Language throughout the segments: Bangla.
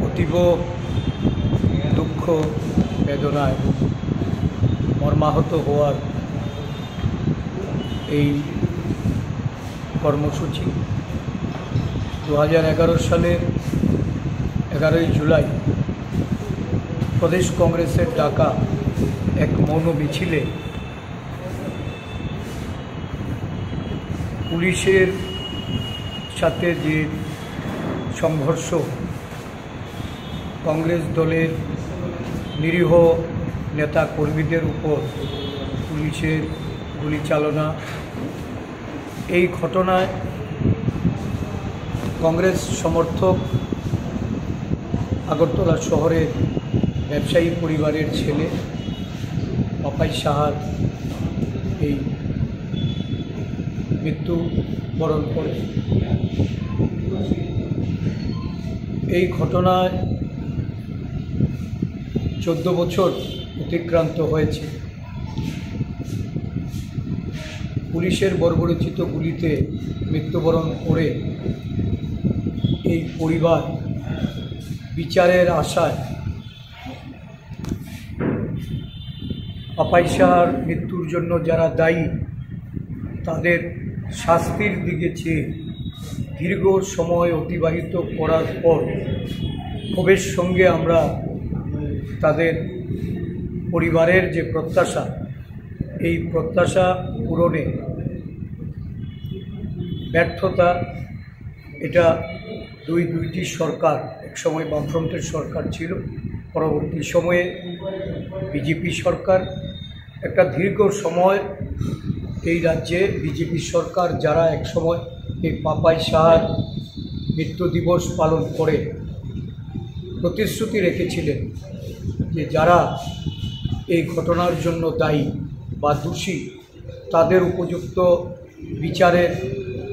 অতীব দুঃখ বেদনা এবং মর্মাহত হওয়ার এই কর্মসূচি 2011 সালের 11ই জুলাই প্রদেশ কংগ্রেসের ডাকা এক মৌন মিছিলে পুলিশের সাথে যে সংঘর্ষ, কংগ্রেস দলের নিরীহ নেতা কর্মীদের উপর পুলিশের গুলিচালনা, এই ঘটনায় কংগ্রেস সমর্থক আগরতলা শহরের ব্যবসায়ী পরিবারের ছেলে পাপাই সাহার এই মৃত্যুবরণ করে। এই ঘটনায় 14 বছর অতিক্রান্ত হয়েছে। পুলিশের বর্বরোচিত গুলিতে মৃত্যুবরণ করে এই পরিবার বিচারের আশায় পাপাই সাহার মৃত্যুর জন্য যারা দায়ী তাদের শাস্তির দিকে চেয়ে দীর্ঘ সময় অতিবাহিত করার পর ক্ষোভের সঙ্গে আমরা তাদের পরিবারের যে প্রত্যাশা, এই প্রত্যাশা পূরণে ব্যর্থতা, এটা দুইটি সরকার, একসময় বামফ্রন্টের সরকার ছিল, পরবর্তী সময়ে বিজেপি সরকার, একটা দীর্ঘ সময় এই রাজ্যে বিজেপি সরকার যারা একসময় এই পাপাই সাহার মৃত্যু দিবস পালন করে প্রতিশ্রুতি রেখেছিলেন যে যারা এই ঘটনার জন্য দায়ী বা দোষী তাদের উপযুক্ত বিচারের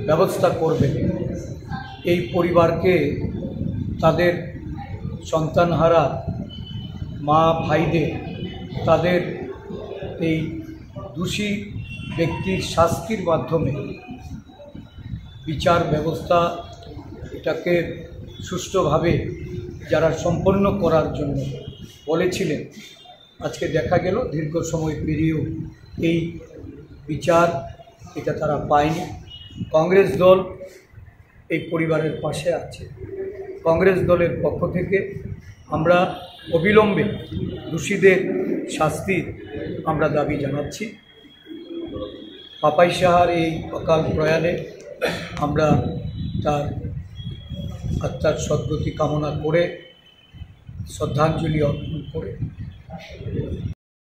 ব্যবস্থা করবেন। এই পরিবারকে তাদের সন্তানহারা মা ভাইদের তাদের এই দোষী ব্যক্তির শাস্তির মাধ্যমে বিচার ব্যবস্থা এটাকে সুষ্ঠুভাবে যারা সম্পন্ন করার জন্য বলেছিলেন, আজকে দেখা গেল দীর্ঘ সময় পেরিয়েও এই বিচার এটা তারা পায়নি। কংগ্রেস দল এই পরিবারের পাশে আছে। কংগ্রেস দলের পক্ষ থেকে আমরা অবিলম্বে দোষীদের শাস্তির আমরা দাবি জানাচ্ছি। পাপাই সাহার এই অকাল প্রয়াণে আমরা তার আত্মার সদ্গতি কামনা করে শ্রদ্ধাঞ্জলি অর্পণ করে